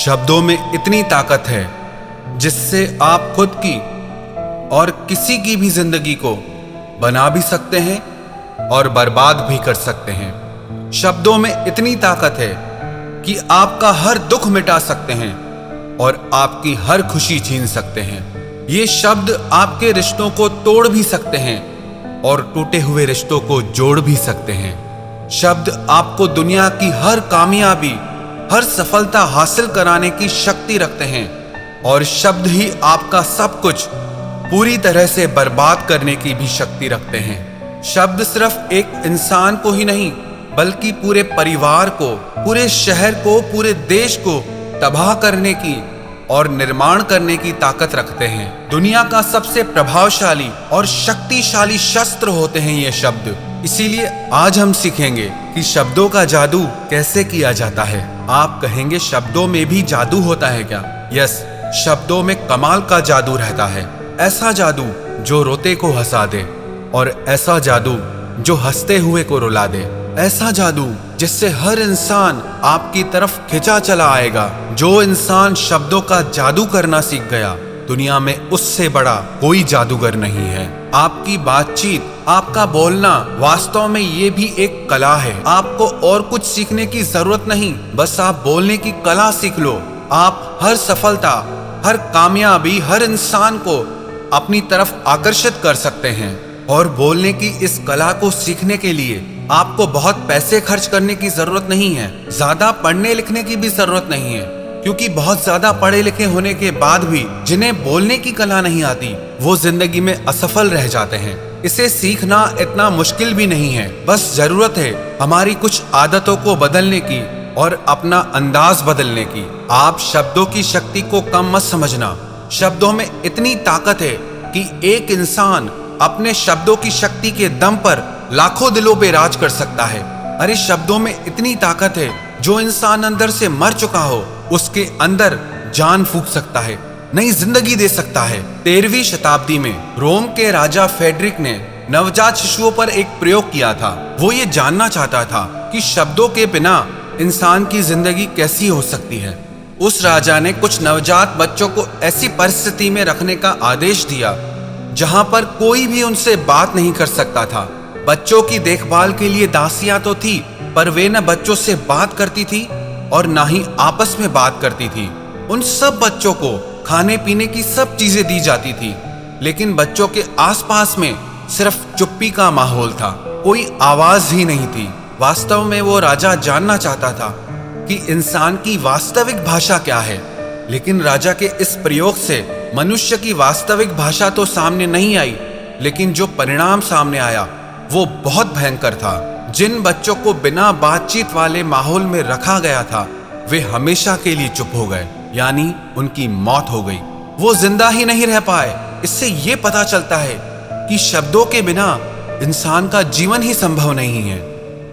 शब्दों में इतनी ताकत है जिससे आप खुद की और किसी की भी जिंदगी को बना भी सकते हैं और बर्बाद भी कर सकते हैं। शब्दों में इतनी ताकत है कि आपका हर दुख मिटा सकते हैं और आपकी हर खुशी छीन सकते हैं। ये शब्द आपके रिश्तों को तोड़ भी सकते हैं और टूटे हुए रिश्तों को जोड़ भी सकते हैं। शब्द आपको दुनिया की हर कामयाबी, हर सफलता हासिल कराने की शक्ति रखते हैं और शब्द ही आपका सब कुछ पूरी तरह से बर्बाद करने की भी शक्ति रखते हैं। शब्द सिर्फ एक इंसान को ही नहीं बल्कि पूरे परिवार को, पूरे शहर को, पूरे देश को तबाह करने की और निर्माण करने की ताकत रखते हैं। दुनिया का सबसे प्रभावशाली और शक्तिशाली शस्त्र होते हैं ये शब्द। इसीलिए आज हम सीखेंगे कि शब्दों का जादू कैसे किया जाता है। आप कहेंगे शब्दों में भी जादू होता है क्या? यस, शब्दों में कमाल का जादू रहता है। ऐसा जादू जो रोते को हंसा दे और ऐसा जादू जो हंसते हुए को रुला दे। ऐसा जादू जिससे हर इंसान आपकी तरफ खिंचा चला आएगा। जो इंसान शब्दों का जादू करना सीख गया, दुनिया में उससे बड़ा कोई जादूगर नहीं है। आपकी बातचीत, आपका बोलना वास्तव में ये भी एक कला है। आपको और कुछ सीखने की जरूरत नहीं, बस आप बोलने की कला सीख लो। आप हर सफलता, हर कामयाबी, हर इंसान को अपनी तरफ आकर्षित कर सकते हैं। और बोलने की इस कला को सीखने के लिए आपको बहुत पैसे खर्च करने की जरूरत नहीं है। ज्यादा पढ़ने लिखने की भी जरूरत नहीं है, क्योंकि बहुत ज्यादा पढ़े लिखे होने के बाद भी जिन्हें बोलने की कला नहीं आती, वो जिंदगी में असफल रह जाते हैं। इसे सीखना इतना मुश्किल भी नहीं है, बस जरूरत है हमारी कुछ आदतों को बदलने की और अपना अंदाज बदलने की। आप शब्दों की शक्ति को कम मत समझना। शब्दों में इतनी ताकत है कि एक इंसान अपने शब्दों की शक्ति के दम पर लाखों दिलों पे राज कर सकता है। अरे शब्दों में इतनी ताकत है, जो इंसान अंदर से मर चुका हो उसके अंदर जान फूंक सकता है, नई जिंदगी दे सकता है। 13वीं शताब्दी में रोम के राजा फेडरिक ने नवजात शिशुओं पर एक प्रयोग किया था। वो ये जानना चाहता था कि शब्दों के बिना इंसान की जिंदगी कैसी हो सकती है। उस राजा ने कुछ नवजात बच्चों को ऐसी परिस्थिति में रखने का आदेश दिया जहां पर कोई भी उनसे बात नहीं कर सकता था। बच्चों की देखभाल के लिए दासियां तो थी, पर वे न बच्चों से बात करती थी और ना ही आपस में बात करती थी। उन सब बच्चों को खाने पीने की सब चीजें दी जाती थी, लेकिन बच्चों के आसपास में सिर्फ चुप्पी का माहौल था, कोई आवाज ही नहीं थी। वास्तव में वो राजा जानना चाहता था कि इंसान की वास्तविक भाषा क्या है, लेकिन राजा के इस प्रयोग से मनुष्य की वास्तविक भाषा तो सामने नहीं आई, लेकिन जो परिणाम सामने आया वो बहुत भयंकर था। जिन बच्चों को बिना बातचीत वाले माहौल में रखा गया था, वे हमेशा के लिए चुप हो गए, यानी उनकी मौत हो गई। वो जिंदा ही नहीं रह पाए। इससे ये पता चलता है कि शब्दों के बिना इंसान का जीवन ही संभव नहीं है।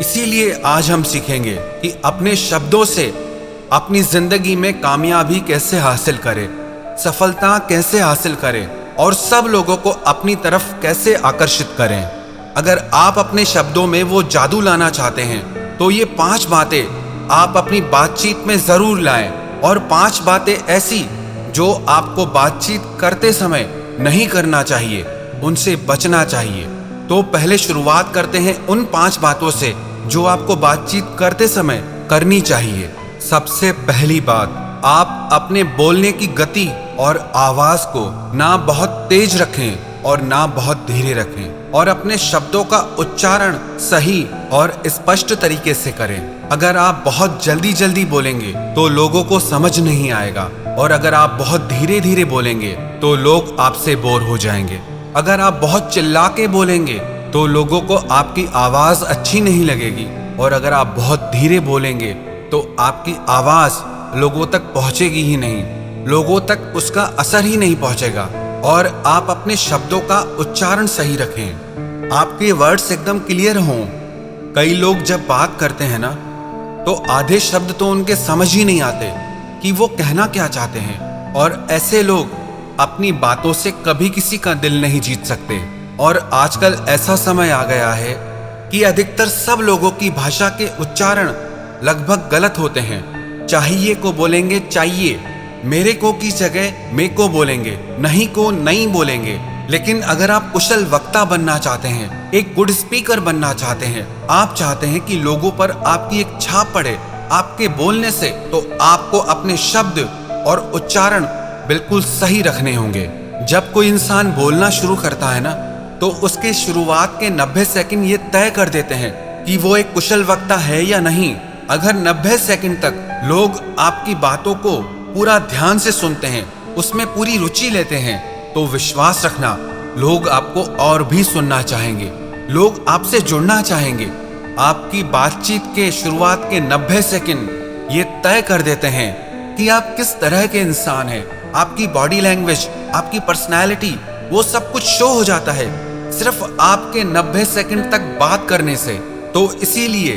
इसीलिए आज हम सीखेंगे कि अपने शब्दों से अपनी जिंदगी में कामयाबी कैसे हासिल करें, सफलता कैसे हासिल करें और सब लोगों को अपनी तरफ कैसे आकर्षित करें। अगर आप अपने शब्दों में वो जादू लाना चाहते हैं तो ये 5 बातें आप अपनी बातचीत में जरूर लाएं, और 5 बातें ऐसी जो आपको बातचीत करते समय नहीं करना चाहिए, उनसे बचना चाहिए। तो पहले शुरुआत करते हैं उन 5 बातों से जो आपको बातचीत करते समय करनी चाहिए। सबसे पहली बात, आप अपने बोलने की गति और आवाज को ना बहुत तेज रखें और ना बहुत धीरे रखें, और अपने शब्दों का उच्चारण सही और स्पष्ट तरीके से करें। अगर आप बहुत जल्दी जल्दी बोलेंगे तो लोगों को समझ नहीं आएगा, और अगर आप बहुत धीरे धीरे बोलेंगे तो लोग आपसे बोर हो जाएंगे। अगर आप बहुत चिल्ला के बोलेंगे तो लोगों को आपकी आवाज अच्छी नहीं लगेगी, और अगर आप बहुत धीरे बोलेंगे तो आपकी आवाज लोगों तक पहुंचेगी ही नहीं, लोगों तक उसका असर ही नहीं पहुंचेगा। और आप अपने शब्दों का उच्चारण सही रखें, आपके वर्ड्स एकदम क्लियर हों। कई लोग जब बात करते हैं ना, तो आधे शब्द तो उनके समझ ही नहीं आते कि वो कहना क्या चाहते हैं, और ऐसे लोग अपनी बातों से कभी किसी का दिल नहीं जीत सकते। और आजकल ऐसा समय आ गया है कि अधिकतर सब लोगों की भाषा के उच्चारण लगभग गलत होते हैं। चाहिए को बोलेंगे चाहिए, मेरे को की जगह मे को बोलेंगे, नहीं को नहीं बोलेंगे। लेकिन अगर आप कुशल वक्ता बनना चाहते हैं, एक गुड स्पीकर बनना चाहते हैं, आप चाहते हैं कि लोगों पर आपकी एक छाप पड़े आपके बोलने से, तो आपको अपने शब्द और उच्चारण बिल्कुल सही रखने होंगे। जब कोई इंसान बोलना शुरू करता है ना, तो उसके शुरुआत के 90 सेकंड ये तय कर देते हैं कि वो एक कुशल वक्ता है या नहीं। अगर 90 सेकंड तक लोग आपकी बातों को पूरा ध्यान से सुनते हैं, उसमें पूरी रुचि लेते हैं, तो विश्वास रखना लोग आपको और भी सुनना चाहेंगे, लोग आपसे जुड़ना चाहेंगे। आपकी बातचीत के शुरुआत के 90 सेकंड ये तय कर देते हैं कि आप किस तरह के इंसान हैं। आपकी बॉडी लैंग्वेज, आपकी पर्सनैलिटी, वो सब कुछ शो हो जाता है सिर्फ आपके 90 सेकंड तक बात करने से। तो इसीलिए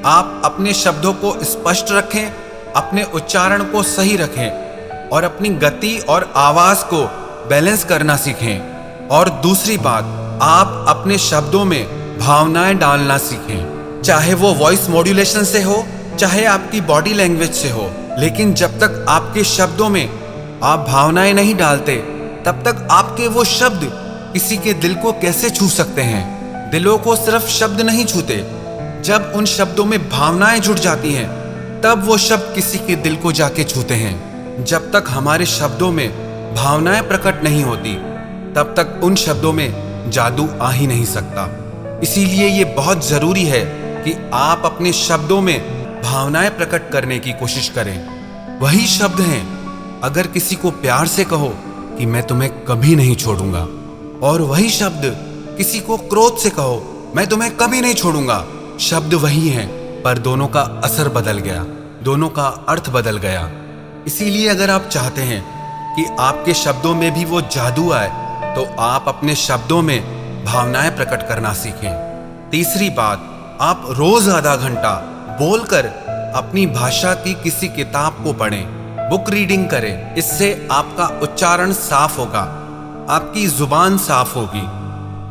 आप अपने शब्दों को स्पष्ट रखें, अपने उच्चारण को सही रखें और अपनी गति और आवाज को बैलेंस करना सीखें। और दूसरी बात, आप अपने शब्दों में भावनाएं डालना सीखें, चाहे वो वॉइस मॉड्यूलेशन से हो, चाहे आपकी बॉडी लैंग्वेज से हो। लेकिन जब तक आपके शब्दों में आप भावनाएं नहीं डालते, तब तक आपके वो शब्द किसी के दिल को कैसे छू सकते हैं। दिलों को सिर्फ शब्द नहीं छूते, जब उन शब्दों में भावनाएं जुड़ जाती हैं, तब वो शब्द किसी के दिल को जाके छूते हैं। जब तक हमारे शब्दों में भावनाएं प्रकट नहीं होती, तब तक उन शब्दों में जादू आ ही नहीं सकता। इसीलिए ये बहुत जरूरी है कि आप अपने शब्दों में भावनाएं प्रकट करने की कोशिश करें। वही शब्द हैं, अगर किसी को प्यार से कहो कि मैं तुम्हें कभी नहीं छोड़ूंगा, और वही शब्द किसी को क्रोध से कहो, मैं तुम्हें कभी नहीं छोड़ूंगा। शब्द वही हैं, पर दोनों का असर बदल गया, दोनों का अर्थ बदल गया। इसीलिए अगर आप चाहते हैं कि आपके शब्दों में भी वो जादू आए, तो आप अपने शब्दों में भावनाएं प्रकट करना सीखें। तीसरी बात, आप रोज आधा घंटा बोलकर अपनी भाषा की किसी किताब को पढ़ें, बुक रीडिंग करें। इससे आपका उच्चारण साफ होगा, आपकी जुबान साफ होगी,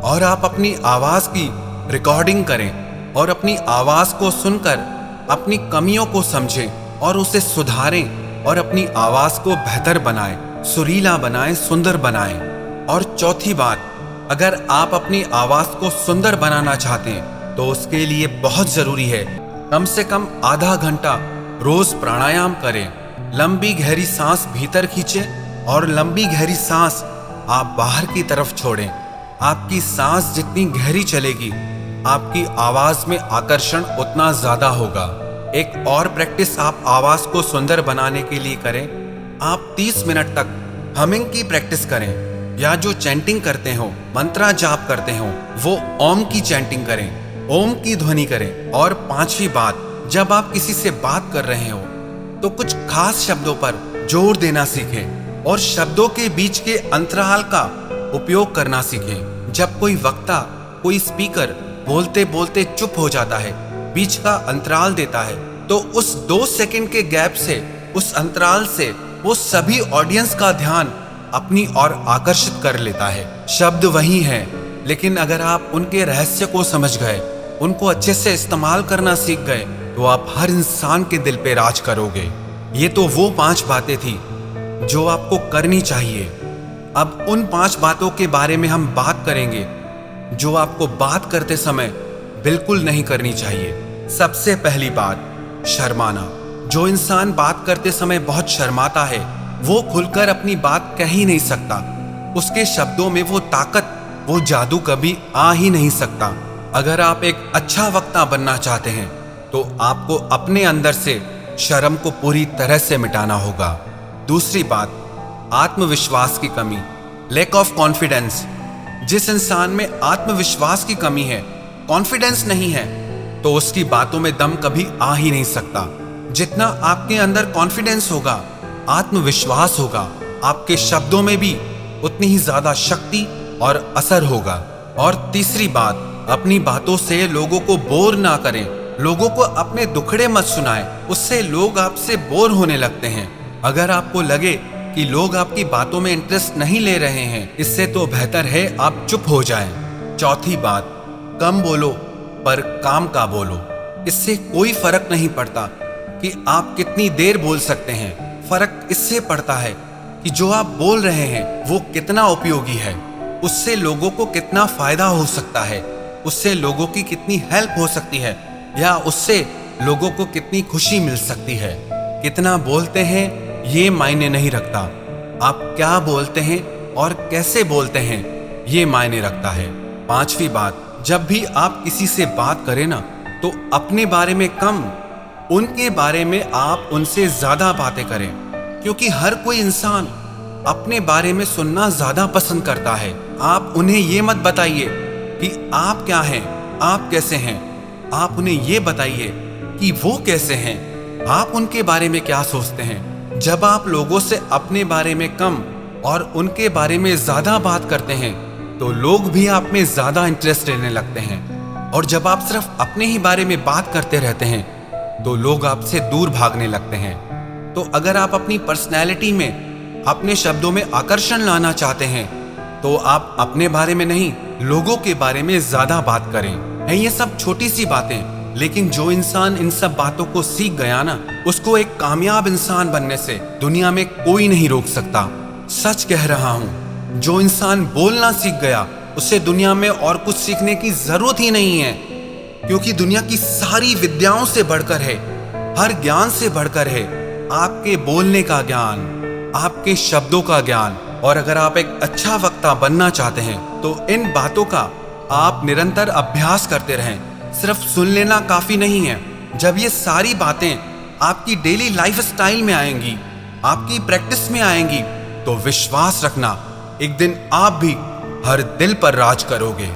और आप अपनी आवाज की रिकॉर्डिंग करें और अपनी आवाज को सुनकर अपनी कमियों को समझें और उसे सुधारें और अपनी आवाज को बेहतर बनाएं, सुरीला बनाएं, सुंदर बनाएं। और चौथी बात, अगर आप अपनी आवाज को सुंदर बनाना चाहते हैं, तो उसके लिए बहुत जरूरी है कम से कम आधा घंटा रोज प्राणायाम करें। लंबी गहरी सांस भीतर खींचें और लंबी गहरी सांस आप बाहर की तरफ छोड़ें। आपकी सांस जितनी गहरी चलेगी, आपकी आवाज में आकर्षण उतना ज्यादा होगा। एक और प्रैक्टिस आप आवाज को सुंदर बनाने के लिए करें। आप 30 मिनट तक हमिंग की प्रैक्टिस करें, या जो चैंटिंग करते हो, मंत्रा जाप करते हो, वो ओम की चैंटिंग करें, ओम की ध्वनि करें। और पांचवी बात, जब आप किसी से बात कर रहे हो, तो कुछ खास शब्दों पर जोर देना सीखें और शब्दों के बीच के अंतराल का उपयोग करना सीखें। जब कोई वक्ता, कोई स्पीकर बोलते बोलते चुप हो जाता है, बीच का अंतराल देता है, तो उस 2 सेकंड के गैप से, उस अंतराल से वो सभी ऑडियंस का ध्यान अपनी ओर आकर्षित कर लेता है। शब्द वही हैं, लेकिन अगर आप उनके रहस्य को समझ गए, उनको अच्छे से इस्तेमाल करना सीख गए, तो आप हर इंसान के दिल पे राज करोगे। ये तो वो 5 बातें थी जो आपको करनी चाहिए। अब उन 5 बातों के बारे में हम बात करेंगे जो आपको बात करते समय बिल्कुल नहीं करनी चाहिए। सबसे पहली बात, शर्माना। जो इंसान बात करते समय बहुत शर्माता है, वो खुलकर अपनी बात कह ही नहीं सकता। उसके शब्दों में वो ताकत, वो जादू कभी आ ही नहीं सकता। अगर आप एक अच्छा वक्ता बनना चाहते हैं, तो आपको अपने अंदर से शर्म को पूरी तरह से मिटाना होगा। दूसरी बात, आत्मविश्वास की कमी, लैक ऑफ कॉन्फिडेंस। जिस इंसान में आत्मविश्वास की कमी है, कॉन्फिडेंस नहीं है, तो उसकी बातों में दम कभी आ ही नहीं सकता। जितना आपके अंदर कॉन्फिडेंस होगा, आत्मविश्वास होगा, आपके शब्दों में भी उतनी ही ज्यादा शक्ति और असर होगा। और तीसरी बात, अपनी बातों से लोगों को बोर ना करें। लोगों को अपने दुखड़े मत सुनाएं, उससे लोग आपसे बोर होने लगते हैं। अगर आपको लगे कि लोग आपकी बातों में इंटरेस्ट नहीं ले रहे हैं, इससे तो बेहतर है आप चुप हो जाएं। चौथी बात, कम बोलो पर काम का बोलो। इससे कोई फर्क नहीं पड़ता कि आप कितनी देर बोल सकते हैं, फर्क इससे पड़ता है कि जो आप बोल रहे हैं वो कितना उपयोगी है, उससे लोगों को कितना फायदा हो सकता है, उससे लोगों की कितनी हेल्प हो सकती है, या उससे लोगों को कितनी खुशी मिल सकती है। कितना बोलते हैं ये मायने नहीं रखता, आप क्या बोलते हैं और कैसे बोलते हैं ये मायने रखता है। पांचवी बात, जब भी आप किसी से बात करें ना, तो अपने बारे में कम, उनके बारे में आप उनसे ज्यादा बातें करें, क्योंकि हर कोई इंसान अपने बारे में सुनना ज्यादा पसंद करता है। आप उन्हें ये मत बताइए कि आप क्या हैं, आप कैसे हैं, आप उन्हें ये बताइए कि वो कैसे हैं, आप उनके बारे में क्या सोचते हैं। जब आप लोगों से अपने बारे में कम और उनके बारे में ज्यादा बात करते हैं तो लोग भी आप में ज्यादा इंटरेस्ट लेने लगते हैं, और जब आप सिर्फ अपने ही बारे में बात करते रहते हैं तो लोग आपसे दूर भागने लगते हैं। तो अगर आप अपनी पर्सनैलिटी में, अपने शब्दों में आकर्षण लाना चाहते हैं तो आप अपने बारे में नहीं, लोगों के बारे में ज्यादा बात करें। है ये सब छोटी सी बातें, लेकिन जो इंसान इन सब बातों को सीख गया ना, उसको एक कामयाब इंसान बनने से दुनिया में कोई नहीं रोक सकता। सच कह रहा हूं, जो इंसान बोलना सीख गया उसे दुनिया में और कुछ सीखने की जरूरत ही नहीं है, क्योंकि दुनिया की सारी विद्याओं से बढ़कर है, हर ज्ञान से बढ़कर है आपके बोलने का ज्ञान, आपके शब्दों का ज्ञान। और अगर आप एक अच्छा वक्ता बनना चाहते हैं तो इन बातों का आप निरंतर अभ्यास करते रहें। सिर्फ सुन लेना काफी नहीं है। जब ये सारी बातें आपकी डेली लाइफ स्टाइल में आएंगी, आपकी प्रैक्टिस में आएंगी, तो विश्वास रखना एक दिन आप भी हर दिल पर राज करोगे।